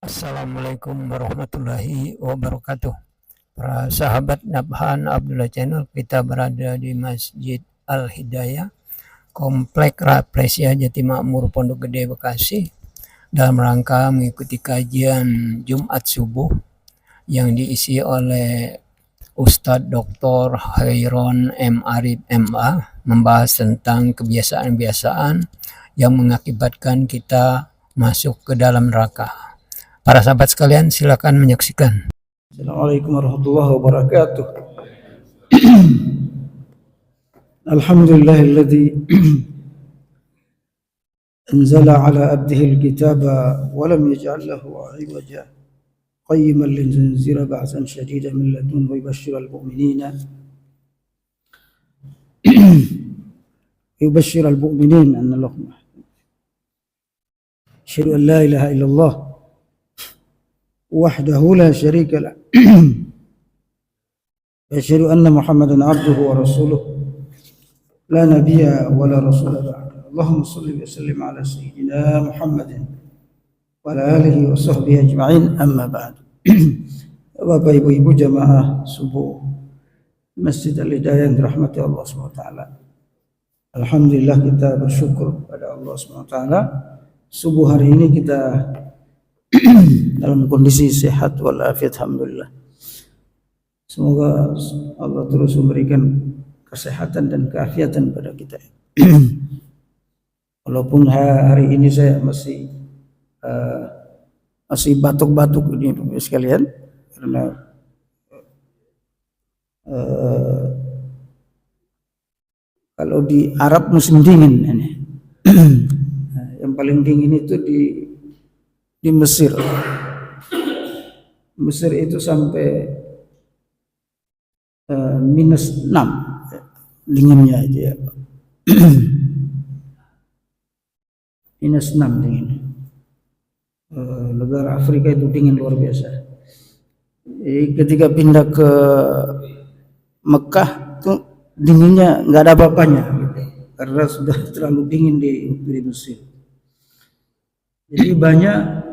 Assalamualaikum warahmatullahi wabarakatuh. Para sahabat Nabhan Abdullah Channel, kita berada di Masjid Al-Hidayah, Komplek Rapresia Jatimakmur, Pondok Gede, Bekasi, dalam rangka mengikuti kajian Jumat subuh yang diisi oleh Ustadz Dr. Khairon M. Arif MA, membahas tentang kebiasaan-kebiasaan yang mengakibatkan kita masuk ke dalam neraka. Para sahabat sekalian, silakan menyaksikan. Assalamualaikum warahmatullahi wabarakatuh. Alhamdulillahilladzi anzala ala abdihi alkitaba wa lam yaj'al lahu 'iwaja qayyiman linzira ba'san shadidan min ladunhu wa yubashshiral mu'minina anna lahum asyhadu an la ilaha illallah wahdahu la syarika lah asyhadu anna Muhammadan abduhu wa rasuluh la nabiyya wa la rasula ba'da. Allahumma shalli wa sallim ala sayyidina Muhammadin wa ala alihi wa sahbihi ajma'in, amma ba'd. Bapak ibu-ibu jamaah subuh Masjid Al-Hidayah yang dirahmati Allah SWT. Alhamdulillah, kita bersyukur pada Allah SWT. Subuh hari ini kita dalam kondisi sehat walafiat, alhamdulillah. Semoga Allah terus memberikan kesehatan dan keafiatan pada kita. Walaupun hari ini saya masih batuk-batuk ini sekalian, karena kalau di Arab musim dingin ini. Yang paling dingin itu di Mesir. Mesir itu sampai -6 dinginnya aja ya. -6 dingin. Negara Afrika itu dingin luar biasa. Ketika pindah ke Mekah tuh dinginnya nggak ada apa-apanya gitu, karena sudah terlalu dingin di Mesir. Jadi banyak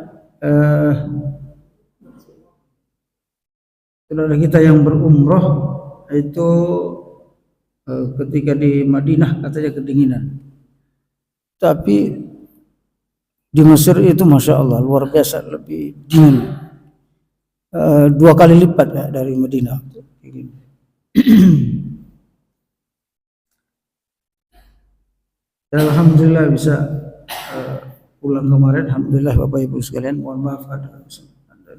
saudara kita yang berumroh itu ketika di Madinah katanya kedinginan, tapi di Mesir itu masya Allah luar biasa, lebih dingin, 2 kali lipat ya dari Madinah. Alhamdulillah bisa pulang kemarin, alhamdulillah Bapak Ibu sekalian. Mohon maaf ada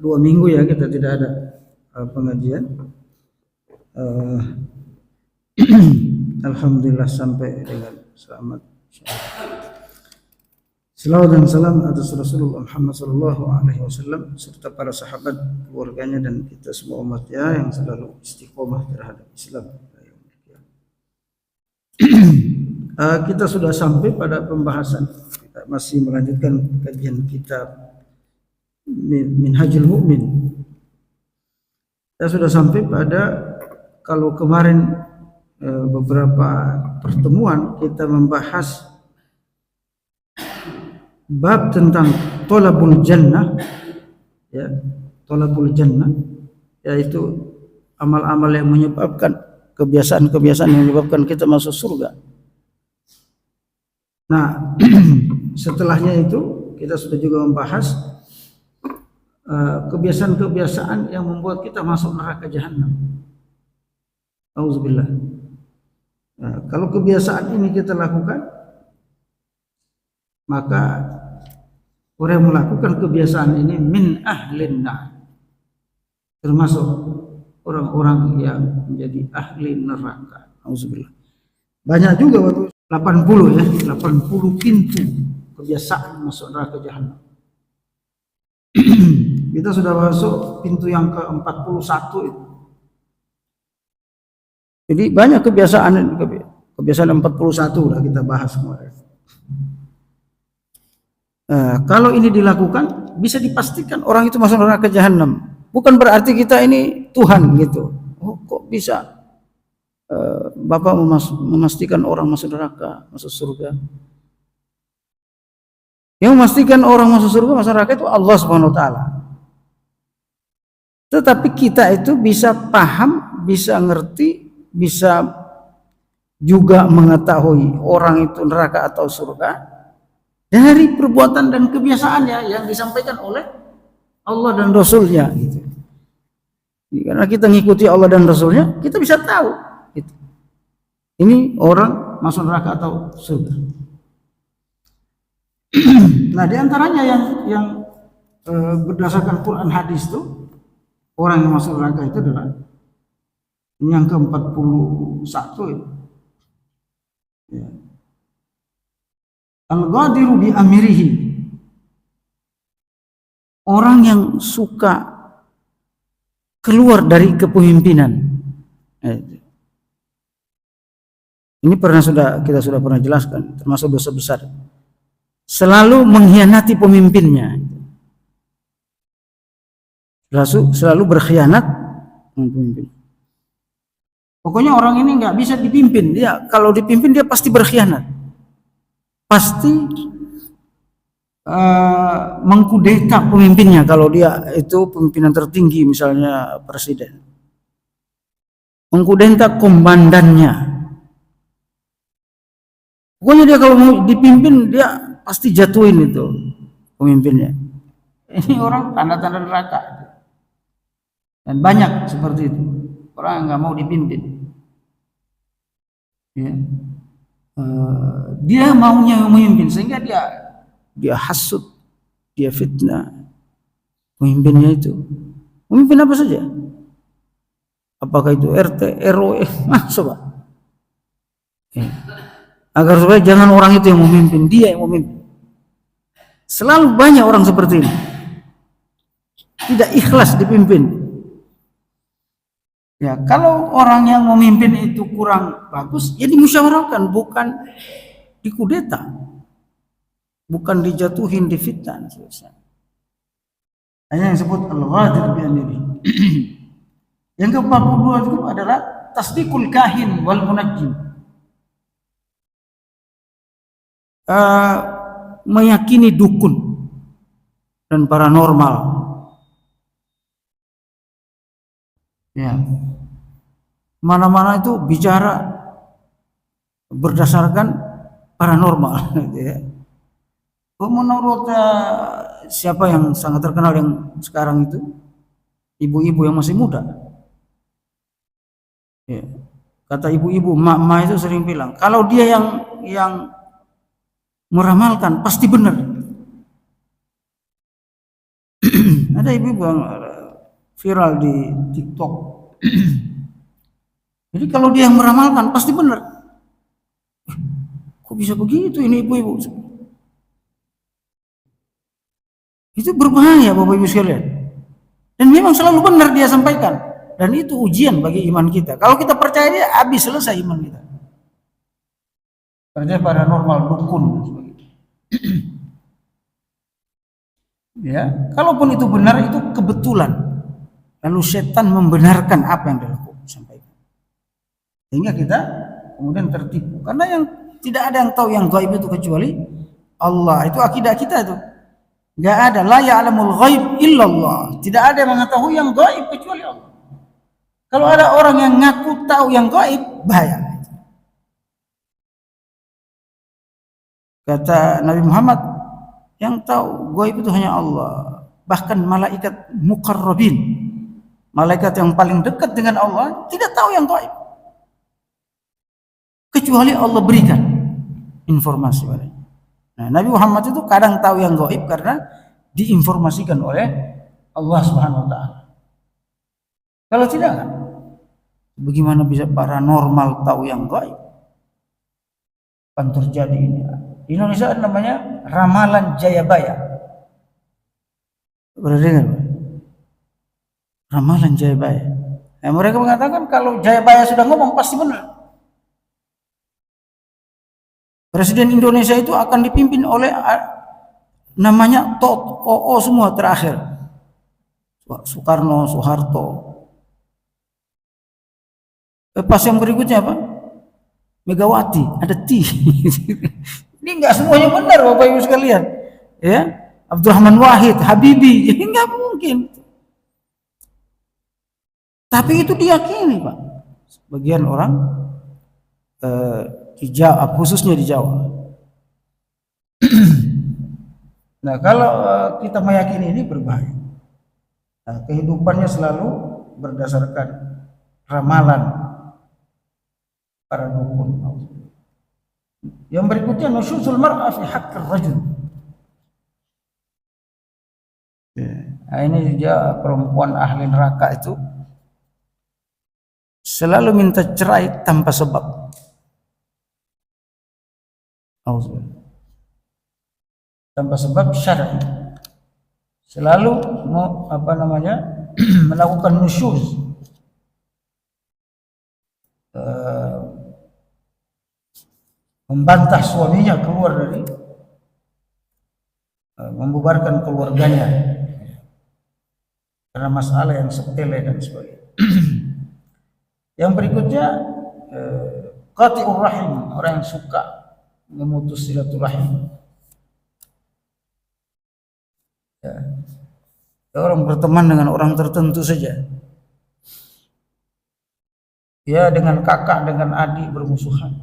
2 minggu ya kita tidak ada pengajian. Alhamdulillah sampai dengan selamat. Selawat dan salam atas Rasulullah Muhammad SAW serta para sahabat, keluarganya, dan kita semua umatnya yang selalu istiqomah terhadap Islam. Kita sudah sampai pada pembahasan, kita masih melanjutkan kajian kitab Minhajul Mu'min. Kita sudah sampai pada, kalau kemarin beberapa pertemuan kita membahas bab tentang tolabul jannah, ya, tolabul jannah, yaitu amal-amal yang menyebabkan, kebiasaan-kebiasaan yang menyebabkan kita masuk surga. Nah, setelahnya itu kita sudah juga membahas kebiasaan-kebiasaan yang membuat kita masuk neraka jahanam. Auzubillah. Nah, kalau kebiasaan ini kita lakukan, maka orang yang melakukan kebiasaan ini min ahlin nar, termasuk orang-orang yang menjadi ahli neraka. Auzubillah. Banyak juga 80 ya, 80 pintu kebiasaan masuk neraka jahanam. Kita sudah masuk pintu yang ke-41 itu. Jadi banyak kebiasaan 41 lah kita bahas kemarin. Kalau ini dilakukan, bisa dipastikan orang itu masuk neraka jahanam. Bukan berarti kita ini Tuhan gitu. Oh, kok bisa Bapak memastikan orang masuk neraka, masuk surga? Yang memastikan orang masuk surga, masuk neraka itu Allah Subhanahu wa taala. Tetapi kita itu bisa paham, bisa ngerti, bisa juga mengetahui orang itu neraka atau surga dari perbuatan dan kebiasaannya yang disampaikan oleh Allah dan Rasulnya gitu. Karena kita ngikuti Allah dan Rasulnya, kita bisa tahu gitu. Ini orang masuk neraka atau surga. Nah, diantaranya yang berdasarkan Quran hadis itu, orang yang masuk neraka itu adalah yang ke-41 itu. Ya. Al-ghadiru bi amirihi. Orang yang suka keluar dari kepemimpinan. Ini kita sudah pernah jelaskan, termasuk dosa besar. Selalu mengkhianati pemimpinnya. Selalu berkhianat pemimpin. Pokoknya orang ini nggak bisa dipimpin. Dia kalau dipimpin dia pasti berkhianat. Pasti mengkudeta pemimpinnya kalau dia itu pimpinan tertinggi, misalnya presiden. Mengkudeta komandannya. Pokoknya dia kalau mau dipimpin dia pasti jatuhin itu pemimpinnya. Ini orang tanda-tanda neraka. Dan banyak seperti itu. Orang nggak mau dipimpin. Ya. Dia maunya memimpin sehingga dia hasut, dia fitnah pemimpinnya itu. Memimpin apa saja? Apakah itu RT, RW, coba. Ya. Agar supaya jangan orang itu yang memimpin, dia yang memimpin. Selalu banyak orang seperti ini. Tidak ikhlas dipimpin. Ya, kalau orang yang memimpin itu kurang bagus, ya dimusyawarahkan, bukan dikudeta, bukan dijatuhin, difitnah. Hanya yang disebut al-ghadir bi amiri. Yang ke-42 itu adalah tasdiqul kahin wal munajjim. Meyakini dukun dan paranormal. Ya. Mana-mana itu bicara berdasarkan paranormal ya. Menurut siapa yang sangat terkenal yang sekarang itu, ibu-ibu yang masih muda ya. Kata ibu-ibu, mak-mak itu sering bilang kalau dia yang meramalkan pasti benar. Ada ibu-ibu yang viral di TikTok. Jadi kalau dia yang meramalkan pasti benar. Kok bisa begitu ini ibu-ibu? Itu berbahaya Bapak Ibu sekalian. Dan memang selalu benar dia sampaikan. Dan itu ujian bagi iman kita. Kalau kita percaya dia, habis selesai iman kita. Percaya paranormal, dukun. Ya, kalaupun itu benar itu kebetulan. Lalu setan membenarkan apa yang dilakukan, sampaikan. Sehingga kita kemudian tertipu. Karena yang tidak ada yang tahu yang gaib itu kecuali Allah. Itu akidah kita itu. Enggak ada, la ya'lamul ghaib illallah. Tidak ada yang mengetahui yang gaib kecuali Allah. Kalau ada orang yang ngaku tahu yang gaib, bahaya. Kata Nabi Muhammad, yang tahu gaib itu hanya Allah. Bahkan malaikat muqarrabin, malaikat yang paling dekat dengan Allah, tidak tahu yang gaib. Kecuali Allah berikan informasi padanya. Nah, Nabi Muhammad itu kadang tahu yang gaib karena diinformasikan oleh Allah Subhanahu wa taala. Kalau tidak kan, bagaimana bisa paranormal tahu yang gaib? Kan terjadi ini. Di Indonesia ada namanya ramalan Jayabaya. Pernah dengar? Ramalan Jayabaya. Nah, mereka mengatakan kalau Jayabaya sudah ngomong pasti benar. Presiden Indonesia itu akan dipimpin oleh namanya TOO semua terakhir. Soekarno, Soeharto. Pas yang berikutnya apa? Megawati, ada T. Ini enggak semuanya benar Bapak Ibu sekalian. Ya, Abdurrahman Wahid, Habibie, jadi enggak mungkin. Tapi itu diyakini, Pak. Sebagian orang di Jawa, khususnya di Jawa. Nah, kalau kita meyakini ini berbahaya. Nah, kehidupannya selalu berdasarkan ramalan para dukun. Yang berikutnya nusyuzul mar'a fi haqqir rajul. Nah, ini dia perempuan ahli neraka itu selalu minta cerai tanpa sebab. Tanpa sebab syar'i. Selalu mau melakukan nusyuz. Membantah suaminya keluar dari membubarkan keluarganya karena masalah yang sepele dan sebagainya. Yang berikutnya qati'ur rahim, orang yang suka memutus silaturahim. Ya. Orang berteman dengan orang tertentu saja. Ya, dengan kakak, dengan adik bermusuhan,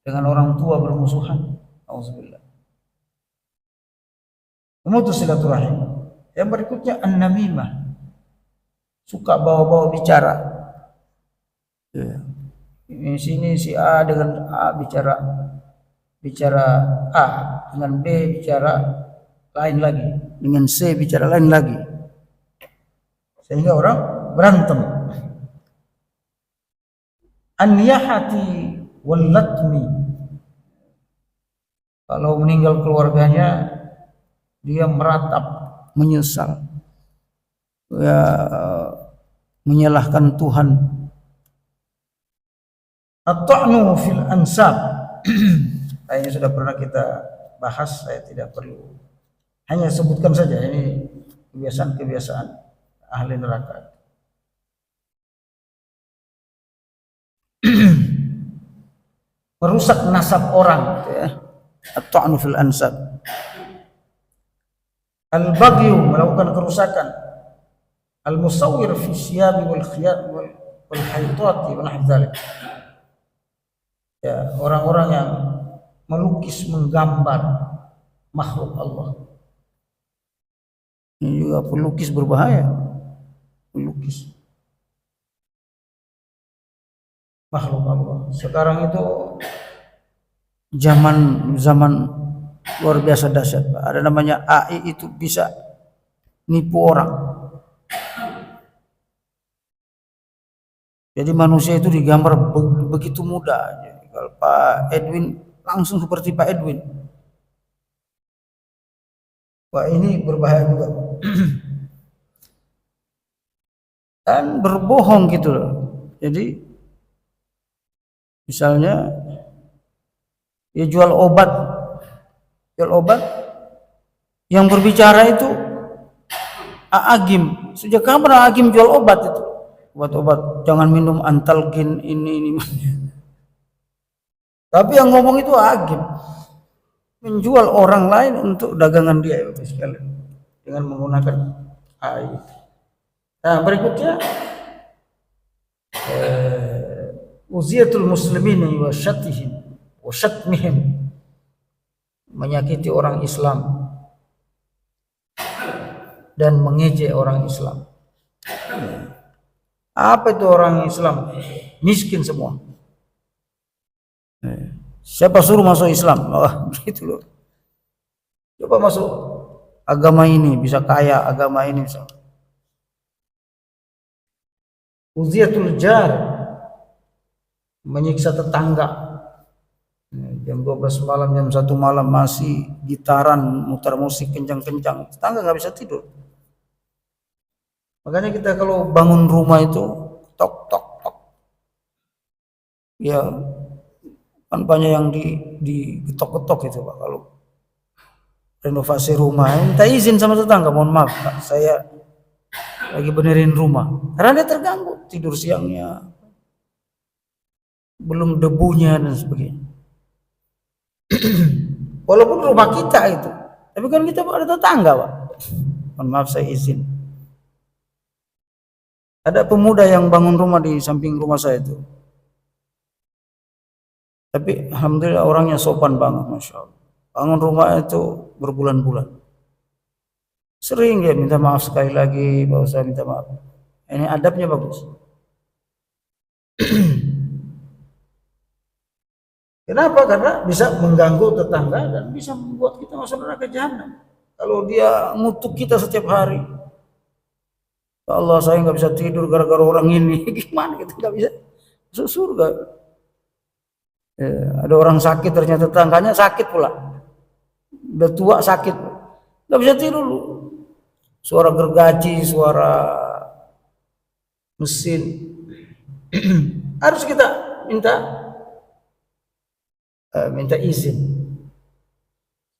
dengan orang tua bermusuhan. Auzubillah. Memutus silaturahim. Yang berikutnya an-namimah. Suka bawa-bawa bicara. Ya. Di sini si A dengan A bicara A, dengan B bicara lain lagi, dengan C bicara lain lagi. Sehingga orang berantem. An-niyahati wal latmi. Kalau meninggal keluarganya, dia meratap, menyesal, ya, menyalahkan Tuhan. At-ta'nu fil ansab. Ini sudah pernah kita bahas, saya tidak perlu, hanya sebutkan saja. Ini kebiasaan-kebiasaan ahli neraka. Merusak nasab orang, ya. At-ta'nu fil ansab. Al-baghyu, melakukan kerusakan. Al-musawwir fi siyabi wal khiyat wal haytati wa nahwu dzalik. Ya, orang-orang yang melukis, menggambar makhluk Allah. Ini juga pelukis berbahaya. Pelukis makhluk Allah. Sekarang itu zaman luar biasa dahsyat. Ada namanya AI, itu bisa nipu orang. Jadi manusia itu digambar begitu mudah. Kalau Pak Edwin langsung seperti Pak Edwin. Wah, ini berbahaya juga. Dan berbohong gitu loh. Jadi misalnya dia jual obat, yang berbicara itu Agim. Sejak kapan Agim jual obat itu? Obat-obat, jangan minum Antalgin ini. Tapi yang ngomong itu Agim, menjual orang lain untuk dagangan dia, sekali dengan menggunakan AI. Nah, berikutnya uziyatul muslimin wa syatihim wa syatmihim, menyakiti orang Islam dan mengejek orang Islam. Apa itu orang Islam? Miskin semua. Siapa suruh masuk Islam? Oh, gitu loh. Coba masuk agama ini bisa kaya, agama ini bisa. Uziyatul jar, menyiksa tetangga. Jam 12 malam, jam 1 malam masih gitaran, muter musik kencang-kencang, tetangga nggak bisa tidur. Makanya kita kalau bangun rumah itu tok tok tok, ya kan banyak yang digetok-getok itu Pak. Kalau renovasi rumah, minta izin sama tetangga, mohon maaf Pak, saya lagi benerin rumah, karena dia terganggu tidur siangnya, belum debunya dan sebagainya. Walaupun rumah kita itu, tapi kan kita ada tetangga Pak, mohon maaf saya izin. Ada pemuda yang bangun rumah di samping rumah saya itu. Tapi alhamdulillah orangnya sopan banget, masya Allah. Bangun rumah itu berbulan-bulan. Sering dia minta maaf sekali lagi, Pak Ustaz minta maaf. Ini adabnya bagus. Kenapa? Karena bisa mengganggu tetangga dan bisa membuat kita masuk neraka jahanam. Kalau dia ngutuk kita setiap hari, ya Allah saya nggak bisa tidur gara-gara orang ini, gimana kita nggak bisa masuk surga? Ada orang sakit ternyata tetangganya sakit pula, udah tua sakit, nggak bisa tidur, suara gergaji, suara mesin, harus kita minta izin,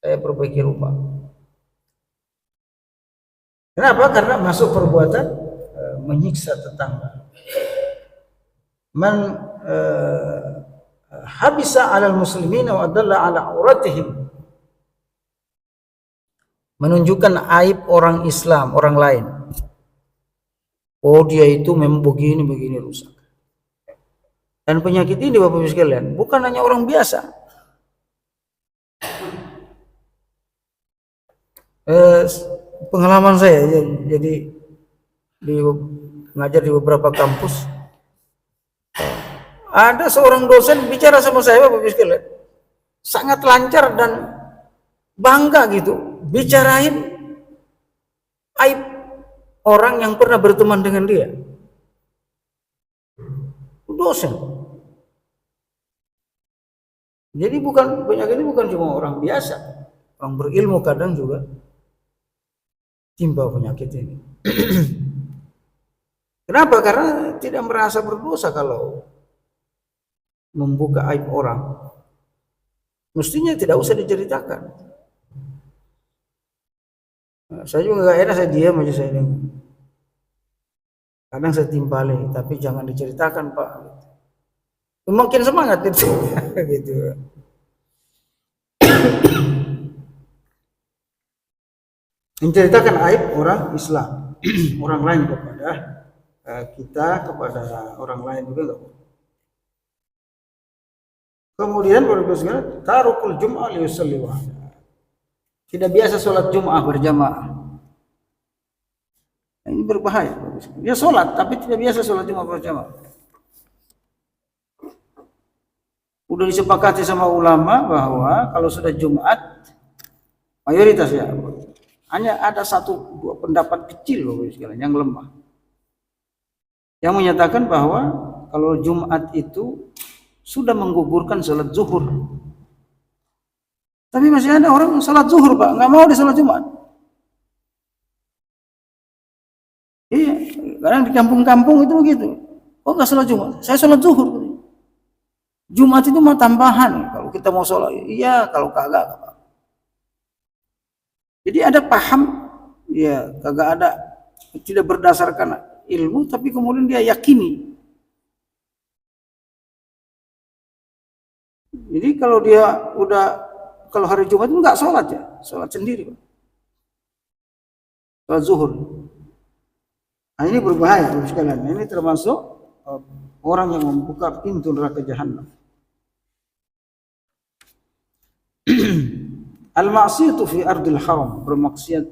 saya perbaiki rumah. Kenapa? Karena masuk perbuatan menyiksa tetangga. Man habisa 'alal muslimina wa dalla 'ala auratihim. Menunjukkan aib orang Islam, orang lain. Oh, dia itu memang begini rusak. Dan penyakit ini Bapak Ibu sekalian, bukan hanya orang biasa. Pengalaman saya jadi ngajar di beberapa kampus, ada seorang dosen bicara sama saya Bapak Ibu sekalian, sangat lancar dan bangga gitu bicarain aib orang yang pernah berteman dengan dia, dosen. Jadi penyakit ini bukan cuma orang biasa, orang berilmu kadang juga timpa penyakit ini. Kenapa? Karena tidak merasa berdosa kalau membuka aib orang. Mestinya tidak usah diceritakan. Nah, saya juga gak enak, saya diam aja saya dengar. Kadang saya timpali, tapi jangan diceritakan Pak. Makin semangat itu, gitu. Menceritakan aib orang Islam, orang lain kepada kita, kepada orang lain juga enggak boleh. Kemudian berikutnya tarukul jum'ah li yusalli wahda. Tidak biasa sholat Jum'ah berjamaah. Nah, ini berbahaya. Dia sholat tapi tidak biasa sholat Jum'ah berjamaah. Udah disepakati sama ulama bahwa kalau sudah Jumat, mayoritas ya, hanya ada satu dua pendapat kecil loh sekalian yang lemah, yang menyatakan bahwa kalau Jumat itu sudah menggugurkan sholat zuhur. Tapi masih ada orang sholat zuhur Pak, nggak mau di sholat Jumat. Iya, kadang di kampung-kampung itu begitu. Oh nggak sholat Jumat, saya sholat zuhur. Jumat itu mah tambahan kalau kita mau sholat. Iya, kalau kagak. Jadi ada paham, ya kagak ada, tidak berdasarkan ilmu, tapi kemudian dia yakini. Jadi kalau dia kalau hari Jumat itu nggak sholat ya, sholat sendiri, sholat zuhur. Nah ini berbahaya sekalian. Ini termasuk orang yang membuka pintu neraka jahanam. Al-ma'siyatu fi ardil haram, bermaksiat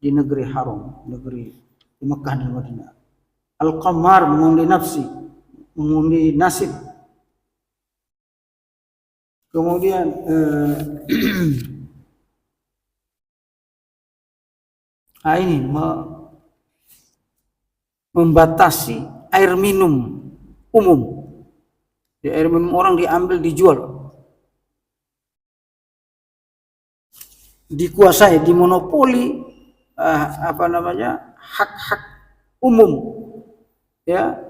di negeri haram, negeri di Mekah dan Madinah. Al-qamar, mengundi nafsi, mengundi nasib. Kemudian ini membatasi air minum umum. Di air minum orang diambil, dijual. Dikuasai, dimonopoli hak-hak umum, ya,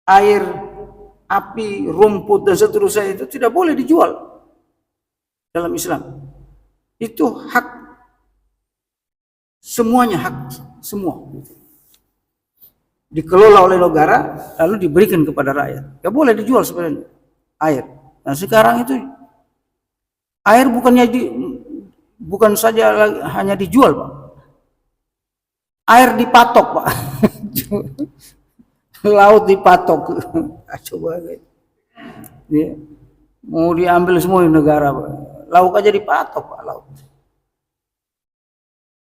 air, api, rumput dan seterusnya itu tidak boleh dijual dalam Islam. Itu hak, semuanya hak semua, dikelola oleh negara lalu diberikan kepada rakyat. Tidak boleh dijual sebenarnya air. Nah sekarang itu air bukan saja hanya dijual Pak, air dipatok Pak. Laut dipatok. Coba ya, mau diambil semua di negara, laut aja dipatok Pak, laut.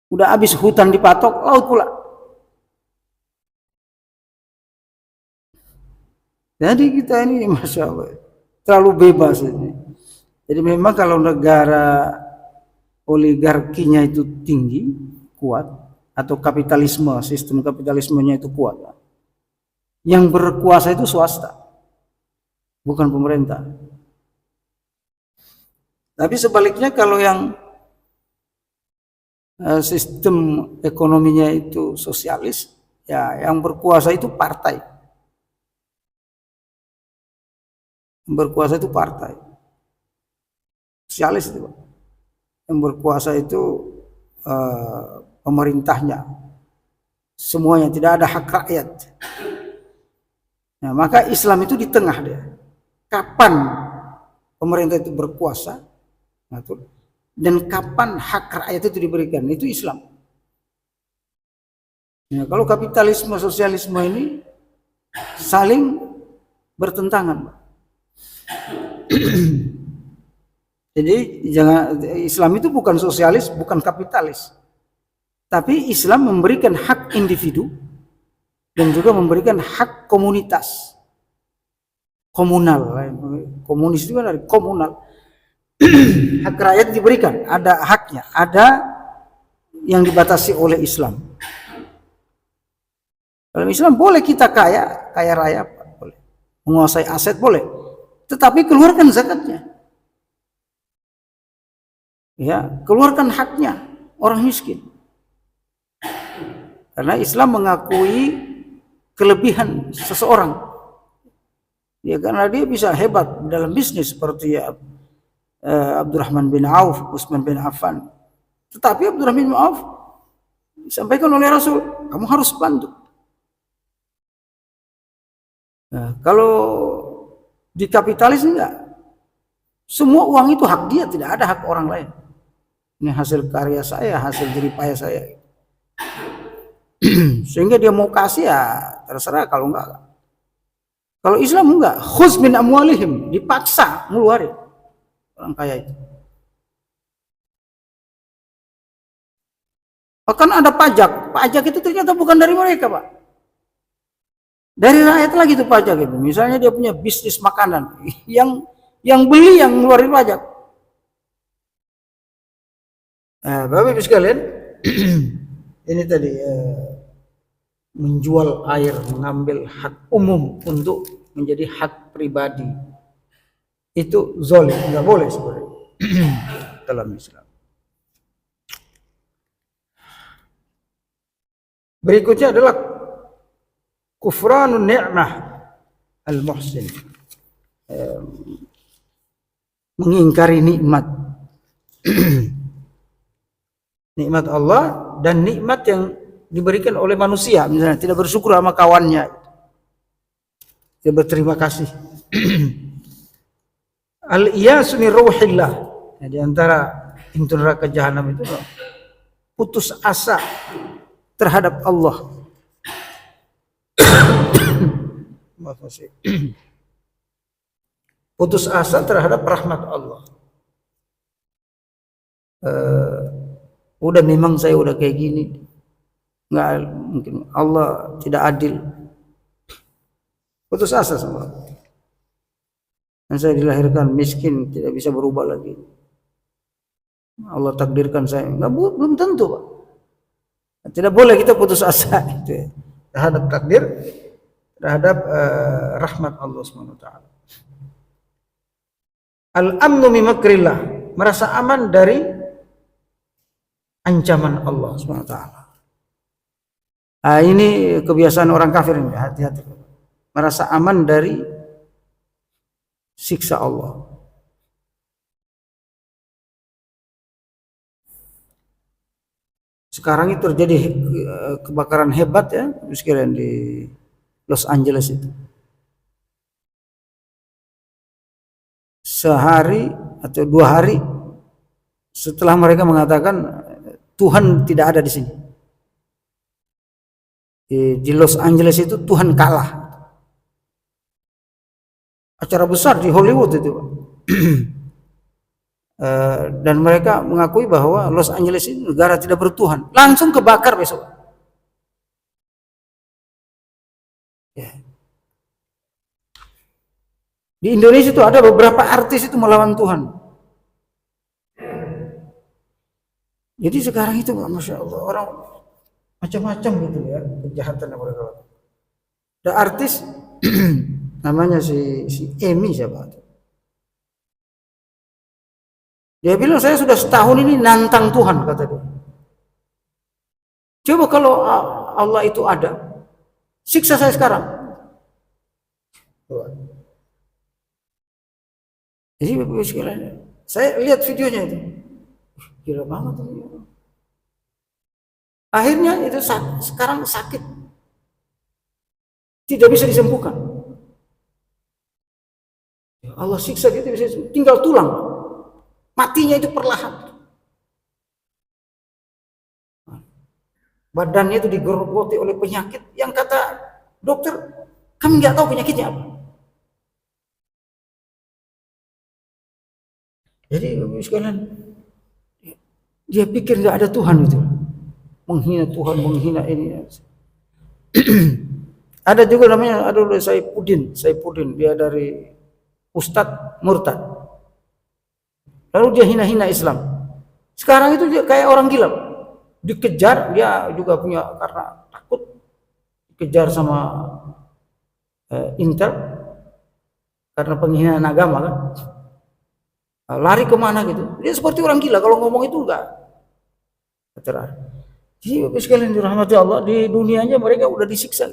Udah habis hutan dipatok, laut pula. Jadi kita ini Masya Allah terlalu bebas ini. Jadi memang kalau negara oligarkinya itu tinggi, kuat, atau kapitalisme, sistem kapitalismenya itu kuat, yang berkuasa itu swasta, bukan pemerintah. Tapi sebaliknya kalau yang sistem ekonominya itu sosialis, ya yang berkuasa itu partai. Yang berkuasa itu partai. Sosialis itu, Pak. Yang berkuasa itu pemerintahnya. Semuanya, tidak ada hak rakyat. Nah, maka Islam itu di tengah dia. Kapan pemerintah itu berkuasa, dan kapan hak rakyat itu diberikan, itu Islam. Nah, kalau kapitalisme sosialisme ini saling bertentangan. Jadi Islam itu bukan sosialis, bukan kapitalis. Tapi Islam memberikan hak individu dan juga memberikan hak komunitas. Komunal. Komunis itu kan dari komunal. Hak rakyat diberikan, ada haknya, ada yang dibatasi oleh Islam. Dalam Islam boleh kita kaya raya, boleh. Menguasai aset boleh. Tetapi keluarkan zakatnya. Ya, keluarkan haknya orang miskin. Karena Islam mengakui kelebihan seseorang. Ya, karena dia bisa hebat dalam bisnis seperti Abdurrahman bin Auf, Utsman bin Affan. Tetapi Abdurrahman bin Auf disampaikan oleh Rasul, kamu harus bantu. Nah, kalau di kapitalis enggak. Semua uang itu hak dia, tidak ada hak orang lain. Ini hasil karya saya, hasil jerih payah saya. Sehingga dia mau kasih ya terserah, kalau enggak. Kalau Islam enggak, khuz min amwalihim, dipaksa ngeluarin orang kaya itu. Bahkan ada pajak itu ternyata bukan dari mereka, Pak. Dari rakyat lagi itu pajak itu. Misalnya dia punya bisnis makanan, yang beli yang ngeluarin pajak. Bapak Ibu sekalian, ini tadi menjual air, mengambil hak umum untuk menjadi hak pribadi, itu zalim, nggak boleh sebenarnya dalam Islam. Berikutnya adalah kufranun ni'mah al-muhsin, mengingkari nikmat. Nikmat Allah dan nikmat yang diberikan oleh manusia, misalnya tidak bersyukur sama kawannya, tidak berterima kasih. Al-iyasu min rauhillah, di antara pintu neraka jahanam itu putus asa terhadap Allah. Putus asa terhadap rahmat Allah. Udah memang saya udah kayak gini, nggak mungkin Allah tidak adil. Putus asa sama Allah. Dan saya dilahirkan miskin, tidak bisa berubah lagi. Allah takdirkan saya, belum tentu, Pak. Tidak boleh kita putus asa gitu, terhadap takdir, terhadap rahmat Allah SWT. Al-amnu min makrillah, merasa aman dari ancaman Allah SWT. Ini kebiasaan orang kafir ini, hati-hati. Merasa aman dari siksa Allah. Sekarang itu terjadi kebakaran hebat ya, sekalian di Los Angeles itu. Sehari atau 2 hari setelah mereka mengatakan Tuhan tidak ada di sini. Di Los Angeles itu Tuhan kalah. Acara besar di Hollywood itu, Pak. Dan mereka mengakui bahwa Los Angeles ini negara tidak bertuhan. Langsung kebakar besok. Ya. Di Indonesia itu ada beberapa artis itu melawan Tuhan. Jadi sekarang itu, Masya Allah, orang macam-macam gitu ya kejahatan yang mereka lakukan. Ada artis namanya si Emi siapa? Dia bilang saya sudah setahun ini nantang Tuhan, kata dia. Coba kalau Allah itu ada, siksa saya sekarang. Jadi Bapak sekalian, saya lihat videonya itu, gila banget ini. Akhirnya itu sekarang sakit, tidak bisa disembuhkan. Allah siksa dia, bisa tinggal tulang, matinya itu perlahan. Badannya itu digerogoti oleh penyakit yang kata dokter, kami nggak tahu penyakitnya apa. Jadi sekalian, dia pikir nggak ada Tuhan itu, menghina Tuhan, menghina ini. Ada juga namanya, ada Saifuddin, dia dari Ustadz Murtad. Lalu dia hina-hina Islam. Sekarang itu dia kayak orang gila, dikejar, dia juga punya, karena takut dikejar sama Intel karena penghinaan agama kan. Lari kemana gitu, dia seperti orang gila, kalau ngomong itu enggak terang. Jadi sekalian dirahmati Allah, di dunianya mereka udah disiksa.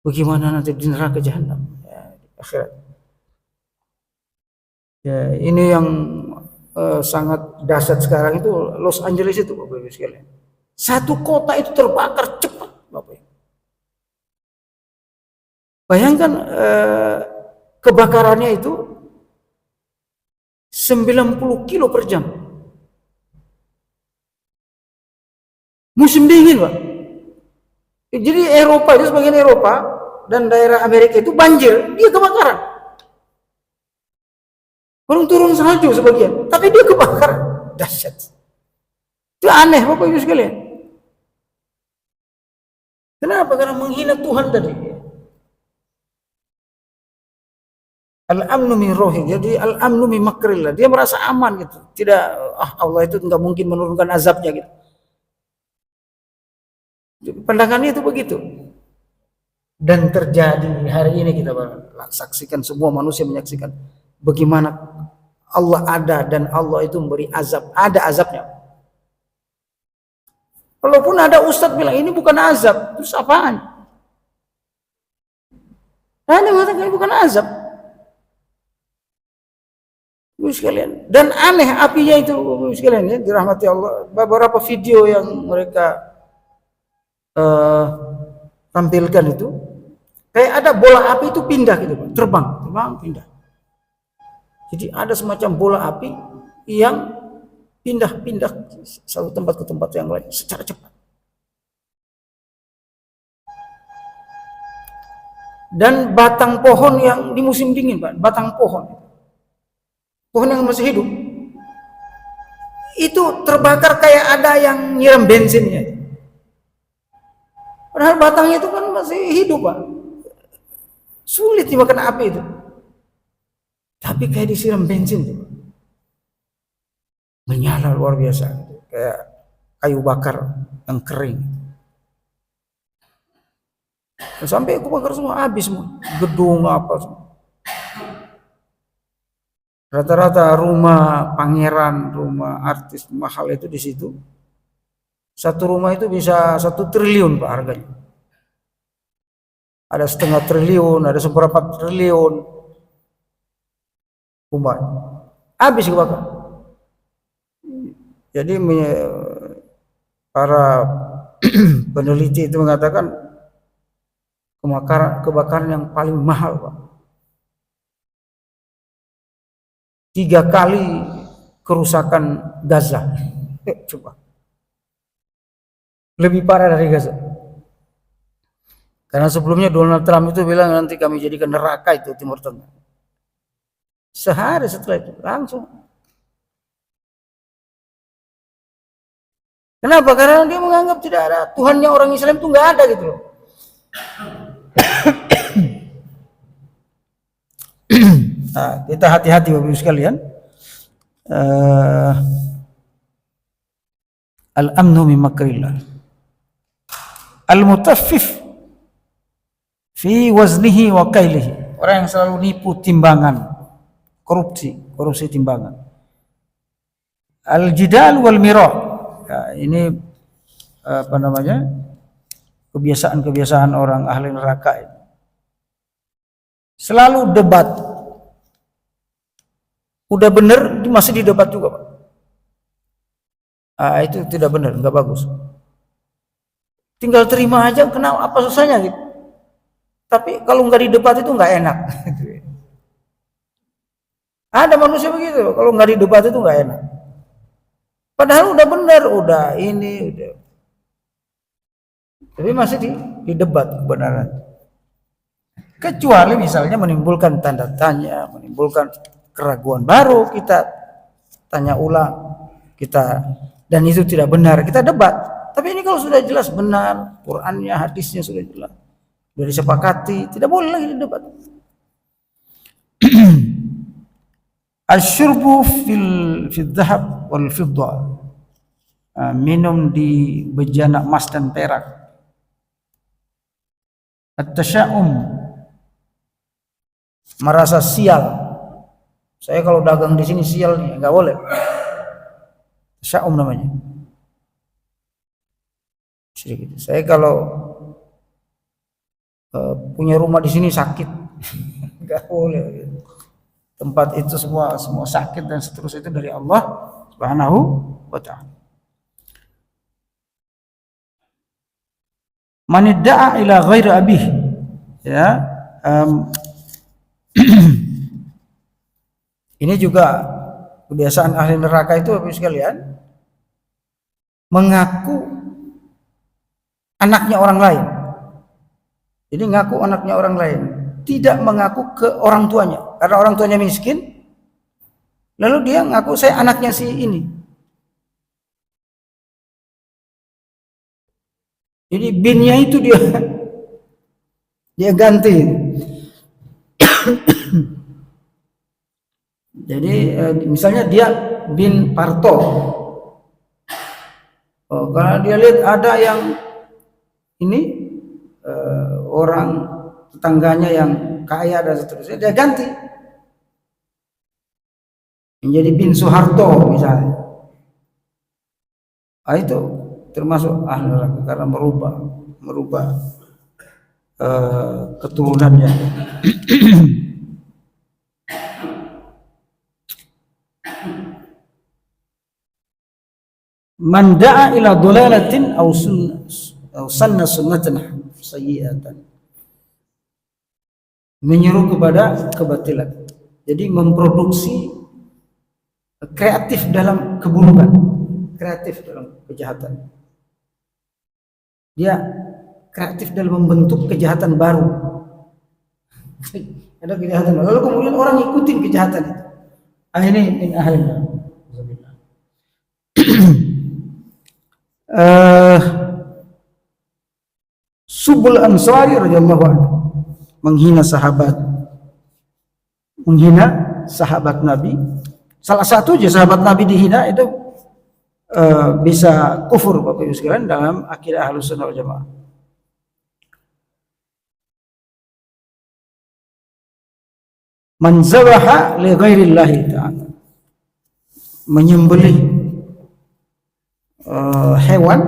Bagaimana nanti di neraka jahanam, ya, di akhirat. Ya, ini yang sangat dahsyat sekarang itu Los Angeles itu, Bapak Ibu sekalian. Satu kota itu terbakar cepat, Bapak Ibu. Bayangkan kebakarannya itu 90 kilo per jam. Musim dingin, Pak. Jadi Eropa itu, sebagian Eropa dan daerah Amerika itu banjir, dia kebakaran. Orang turun salju sebagian, tapi dia kebakaran. Dahsyat. Itu aneh, Bapak Ibu sekalian. Kenapa? Karena menghina Tuhan tadi. Al-amnu min rohi, jadi al-amnu min makrillah. Dia merasa aman gitu. Tidak, Allah itu enggak mungkin menurunkan azabnya gitu. Pandangannya itu begitu. Dan terjadi hari ini, kita saksikan, semua manusia menyaksikan bagaimana Allah ada dan Allah itu memberi azab. Ada azabnya. Walaupun ada ustadz bilang ini bukan azab, terus apaan? Ada mengatakan ini bukan azab. Ibu sekalian, dan aneh apinya itu, Ibu sekalian, ya, dirahmati Allah. Beberapa video yang mereka tampilkan itu, kayak ada bola api itu pindah gitu, terbang, pindah. Jadi ada semacam bola api yang pindah-pindah satu tempat ke tempat yang lain secara cepat. Dan batang pohon yang di musim dingin, Pak, batang pohon yang masih hidup itu terbakar kayak ada yang nyiram bensinnya. Padahal batangnya itu kan masih hidup, Pak. Sulit dimakan api itu. Tapi kayak disiram bensin tuh. Menyala luar biasa, kayak kayu bakar yang kering. Sampai aku bakar semua, habis semua. Gedung apa semua. Rata-rata rumah pangeran, rumah artis mahal itu di situ. Satu rumah itu bisa 1 triliun, Pak, harganya. Ada 1/2 triliun, ada 1/4 triliun. Rumah habis kebakar. Jadi para peneliti itu mengatakan kebakaran yang paling mahal, Pak. 3 kali kerusakan Gaza. Coba. Lebih parah dari Gaza. Karena sebelumnya Donald Trump itu bilang nanti kami jadikan neraka itu Timur Tengah. Sehari setelah itu langsung. Kenapa? Karena dia menganggap tidak ada Tuhannya orang Islam itu nggak ada gitu loh. Nah, kita hati-hati Bapak Ibu sekalian. Al-amnu min makrillah. Al-mutaffif fi waznihi wa kailihi. Orang yang selalu nipu timbangan, korupsi timbangan. Al-jidal wal mira'. Ya, ini apa namanya? Kebiasaan orang ahli neraka ini. Selalu debat. Udah bener masih didebat juga, Pak. Itu tidak benar, nggak bagus. Tinggal terima aja, kenapa apa susahnya gitu. Tapi kalau nggak didebat itu nggak enak. Ada manusia begitu, kalau nggak didebat itu nggak enak. Padahal udah benar, udah ini, udah. Tapi masih didebat kebenaran. Kecuali misalnya menimbulkan tanda tanya, menimbulkan keraguan baru, kita tanya ulang, dan itu tidak benar, kita debat. Tapi ini kalau sudah jelas benar, Qurannya, hadisnya sudah jelas, sudah disepakati, tidak boleh lagi didebat. Asyurbu fil dhahab wal fiddah. Minum di bejana emas dan perak. At-tasya'um, merasa sial. Saya kalau dagang di sini sial nih, enggak boleh. Tasya'um namanya. Saya kalau punya rumah di sini sakit, enggak boleh. Tempat itu semua sakit dan seterusnya itu dari Allah Subhanahu wa ta'ala. Man idda'a ila ghairi abih, ya. Ini juga kebiasaan ahli neraka itu Bapak sekalian, mengaku anaknya orang lain. Jadi ngaku anaknya orang lain, tidak mengaku ke orang tuanya. Karena orang tuanya miskin, lalu dia ngaku saya anaknya si ini. Jadi binnya itu dia ganti. Jadi misalnya dia bin Parto. Karena dia lihat ada yang ini orang tetangganya yang kaya dan seterusnya, dia ganti menjadi bin Soeharto misalnya. Itu termasuk ahli neraka karena merubah keturunannya. Man da'a ila dhalalatin aw sanna sunnatan sayyi'atan, menyeru kepada kebatilan. Jadi memproduksi kreatif dalam keburukan, kreatif dalam kejahatan. Dia kreatif dalam membentuk kejahatan baru. Ada kejahatan baru, lalu kemudian orang ikutin kejahatan itu. Ini min ahlinya. Subul Ansari radhiyallahu anhu, menghina sahabat Nabi. Salah satu aja sahabat Nabi dihina itu bisa kufur Bapak Ibu sekalian dalam akidah Ahlussunnah wal Jamaah. Man zabaha li ghairillahi ta'ala, menyembelih hewan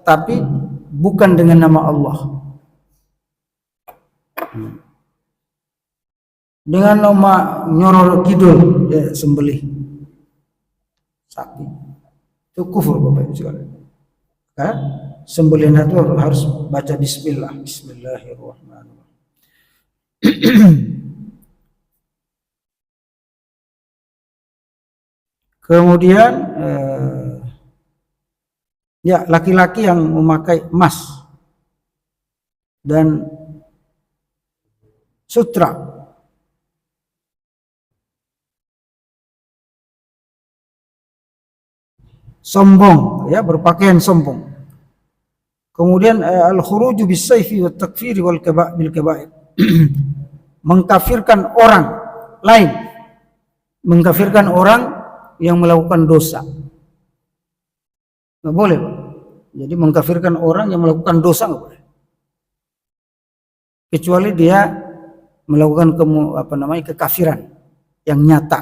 tapi bukan dengan nama Allah, dengan nama Nyoror Kidul dia sembelih sapi, itu kufur Bapak Ibu sekalian. Sembelihan itu harus baca bismillah, bismillahirrahmanirrahim. Kemudian ya, laki-laki yang memakai emas dan sutra. Sombong, ya, berpakaian sombong. Kemudian al-khuruju bis-sayfi wat takfiri wal bil kaba'ir. Mengkafirkan orang lain, mengkafirkan orang yang melakukan dosa. Nggak boleh. Jadi mengkafirkan orang yang melakukan dosa nggak boleh. Kecuali dia melakukan kekafiran yang nyata.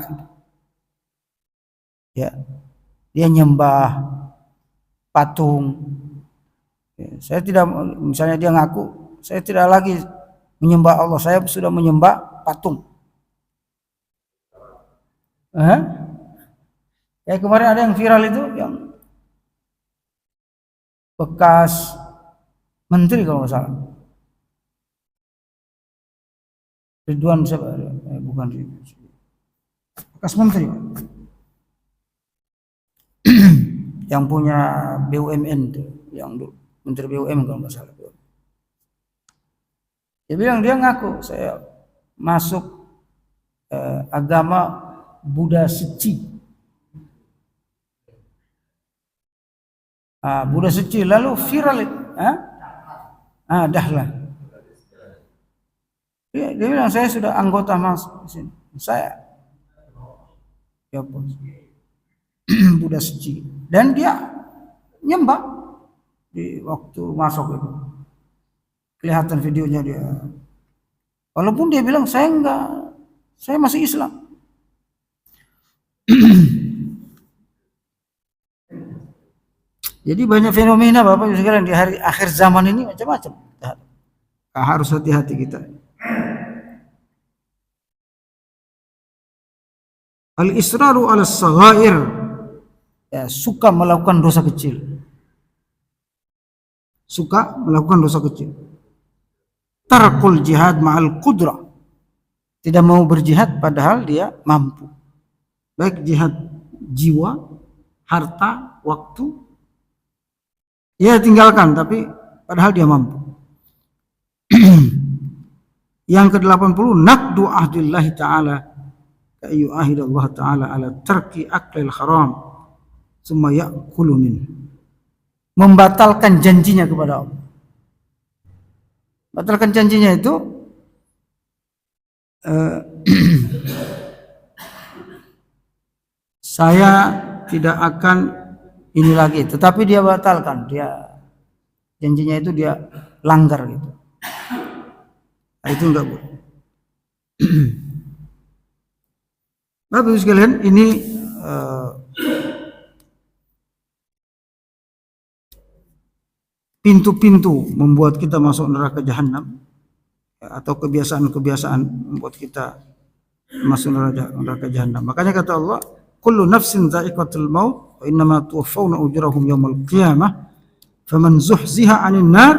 Ya, dia nyembah patung. Ya, saya tidak, misalnya dia ngaku, saya tidak lagi menyembah Allah, saya sudah menyembah patung. Ya, kemarin ada yang viral itu, yang bekas menteri kalau nggak salah, Ridwan siapa? Bukan Ridwan, bekas menteri yang punya BUMN tuh, yang menteri BUMN kalau nggak salah. Dia bilang, dia ngaku saya masuk agama Buddha Seci. Buddha Seci, lalu viral itu. Dahlan. Dia bilang, saya sudah anggota masuk di sini. Saya ya Buddha Seci. Dan dia nyembah di waktu masuk itu. Kelihatan videonya dia. Walaupun dia bilang, saya enggak, saya masih Islam. Jadi banyak fenomena Bapak Ibu sekalian di hari akhir zaman ini, macam-macam. Harus hati-hati kita. Al-israru ala saghair, ya, suka melakukan dosa kecil. Suka melakukan dosa kecil. Tarkul jihad ma'al qudrah, tidak mau berjihad padahal dia mampu. Baik jihad jiwa, harta, waktu, ya tinggalkan, tapi padahal dia mampu. Yang ke-80, naqdu ahdillahi ta'ala ka'ayu ahidallah ta'ala ala tarki aklil haram summa ya'kulu min. Membatalkan janjinya kepada Allah. Batalkan janjinya itu saya tidak akan ini lagi, tetapi dia batalkan, dia janjinya itu dia langgar gitu. Itu enggak boleh. Bapak Ibu sekalian, ini pintu-pintu membuat kita masuk neraka jahanam, atau kebiasaan-kebiasaan membuat kita masuk neraka jahanam. Makanya kata Allah, kullu nafsin dha'iqatul maut wa innama tuwaffawna ujurahum yawmal qiyamah faman zuhziha 'anil nar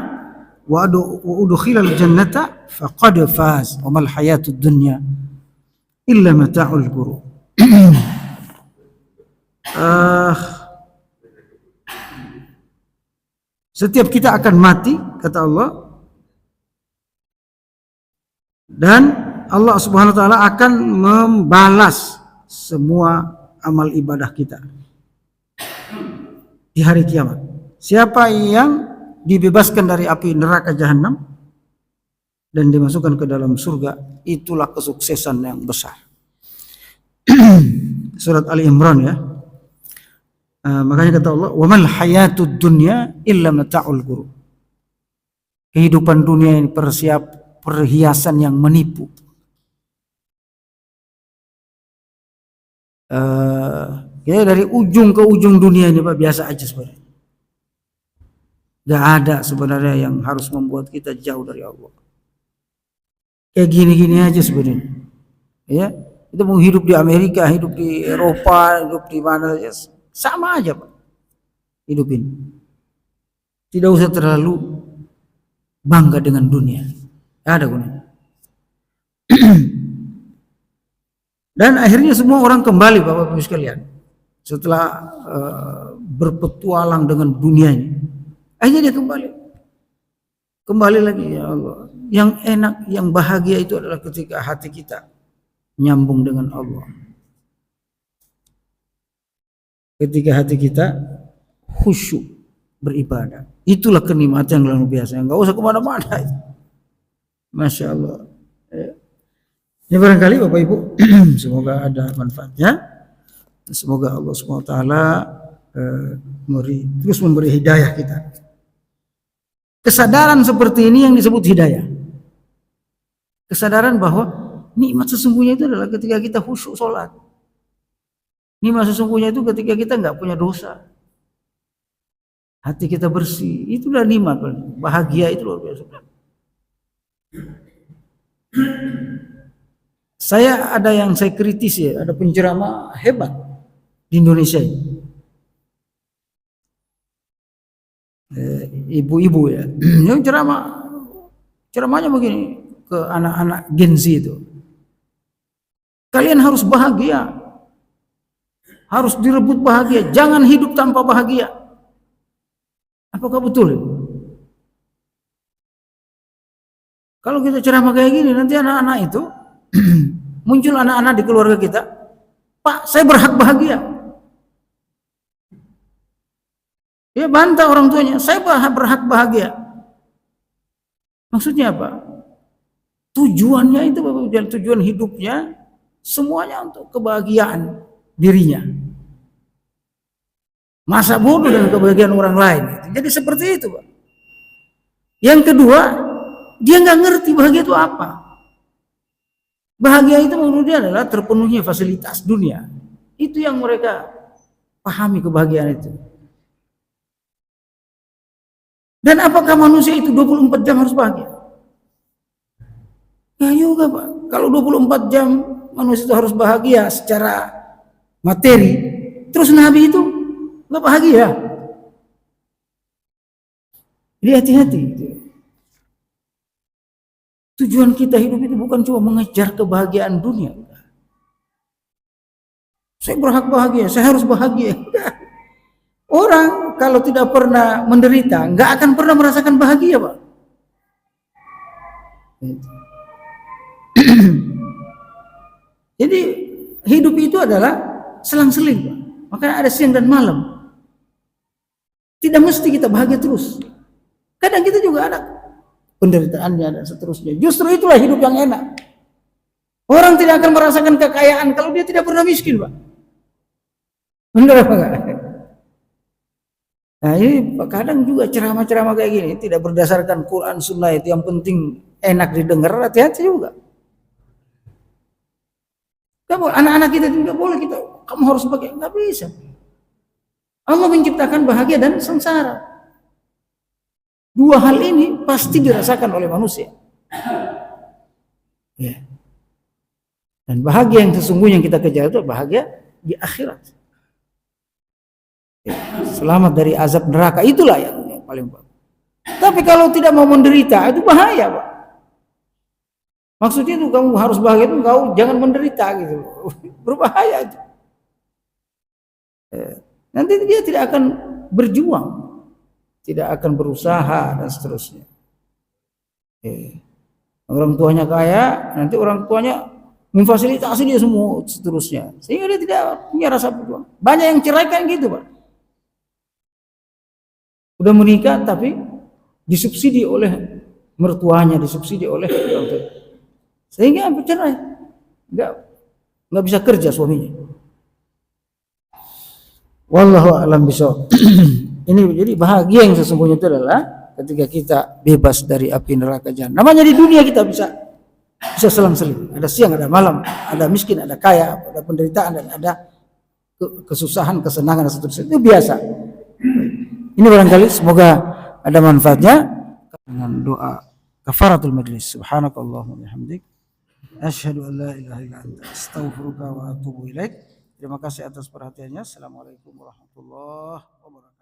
wa udkhilal jannata faqad faz wa mal hayatud dunya illa mata'ul ghurur. Setiap kita akan mati, kata Allah, dan Allah Subhanahu wa taala akan membalas semua amal ibadah kita di hari kiamat. Siapa yang dibebaskan dari api neraka jahanam dan dimasukkan ke dalam surga, itulah kesuksesan yang besar. Surat Ali Imran, ya. Makanya kata Allah, wa mal hayatud dunya illa mata'ul ghurur. Kehidupan dunia ini perhiasan yang menipu. Ya, dari ujung ke ujung dunia ini Pak, biasa aja sebenarnya. Gak ada sebenarnya yang harus membuat kita jauh dari Allah. Kayak gini-gini aja sebenarnya. Ya, kita mau hidup di Amerika, hidup di Eropa, hidup di mana saja, sama aja Pak. Hidupin. Tidak usah terlalu bangga dengan dunia. Gak ada gunanya. Dan akhirnya semua orang kembali Bapak Ibu sekalian. Setelah berpetualang dengan dunia ini, akhirnya dia kembali kembali lagi ya Allah. Yang enak, yang bahagia itu adalah ketika hati kita nyambung dengan Allah. Ketika hati kita khusyuk beribadah. Itulah kenikmatan yang luar biasa. Enggak usah kemana-mana. Masya Allah. Ini barangkali Bapak Ibu, semoga ada manfaatnya. Semoga Allah SWT terus memberi hidayah kita. Kesadaran seperti ini yang disebut hidayah. Kesadaran bahwa nikmat sesungguhnya itu adalah ketika kita khusyuk sholat. Nikmat sesungguhnya itu ketika kita nggak punya dosa. Hati kita bersih. Itulah nikmat. Bahagia itu luar biasa. Saya ada yang saya kritis ya. Ada penceramah hebat di Indonesia ini. Ibu-ibu ya. Yang ceramahnya begini ke anak-anak Gen Z itu. Kalian harus bahagia. Harus direbut bahagia, jangan hidup tanpa bahagia. Apakah betul? Kalau kita ceramah kayak gini, nanti anak-anak itu muncul anak-anak di keluarga kita, Pak, saya berhak bahagia. Dia bantah orang tuanya, saya berhak bahagia. Maksudnya apa? Tujuannya itu, tujuan hidupnya semuanya untuk kebahagiaan dirinya. Masa bodoh dengan kebahagiaan orang lain. Jadi seperti itu, Pak. Yang kedua, dia nggak ngerti bahagia itu apa. Bahagia itu menurut dia adalah terpenuhnya fasilitas dunia. Itu yang mereka pahami kebahagiaan itu. Dan apakah manusia itu 24 jam harus bahagia? Ya juga, Pak. Kalau 24 jam manusia itu harus bahagia secara materi, terus Nabi itu nggak bahagia. Jadi hati-hati. Tujuan kita hidup itu bukan cuma mengejar kebahagiaan dunia. Saya berhak bahagia, saya harus bahagia. Orang kalau tidak pernah menderita, nggak akan pernah merasakan bahagia, Pak. Jadi hidup itu adalah selang-seling, Pak. Makanya ada siang dan malam. Tidak mesti kita bahagia terus. Kadang kita juga ada penderitaannya dan seterusnya. Justru itulah hidup yang enak. Orang tidak akan merasakan kekayaan kalau dia tidak pernah miskin, Pak. Benar apa enggak? Nah ini kadang juga ceramah-ceramah kayak gini tidak berdasarkan Quran Sunnah, itu yang penting enak didengar, hati-hati juga. Anak-anak kita juga boleh kita, kamu harus pakai, nggak bisa. Allah menciptakan bahagia dan sengsara. Dua hal ini pasti dirasakan oleh manusia. Ya. Dan bahagia yang sesungguhnya yang kita kejar itu bahagia di akhirat. Ya. Selamat dari azab neraka, itulah yang paling bagus. Tapi kalau tidak mau menderita, itu bahaya, Pak. Maksudnya itu kamu harus bahagia itu kau jangan menderita gitu. Berbahaya itu. Nanti dia tidak akan berjuang, tidak akan berusaha dan seterusnya. Orang tuanya kaya, nanti orang tuanya memfasilitasi dia semua seterusnya, sehingga dia tidak punya rasa berjuang. Banyak yang cerai kan gitu, Pak. Udah menikah tapi disubsidi oleh mertuanya, disubsidi oleh orang tua. Sehingga bercerai, nggak bisa kerja suaminya. Wallahu a'lam bishawab. Ini jadi bahagia yang sesungguhnya itu adalah ketika kita bebas dari api neraka jahanam. Namanya di dunia kita bisa selang-seling. Ada siang, ada malam, ada miskin, ada kaya, ada penderitaan dan ada kesusahan, kesenangan dan seterusnya. Itu biasa. Ini barangkali semoga ada manfaatnya dengan doa kafaratul majlis. Subhanakallahumma wa bihamdik, asyhadu an la ilaha illa anta, astaghfiruka wa atubu ilaik. Terima kasih atas perhatiannya. Assalamualaikum warahmatullahi wabarakatuh.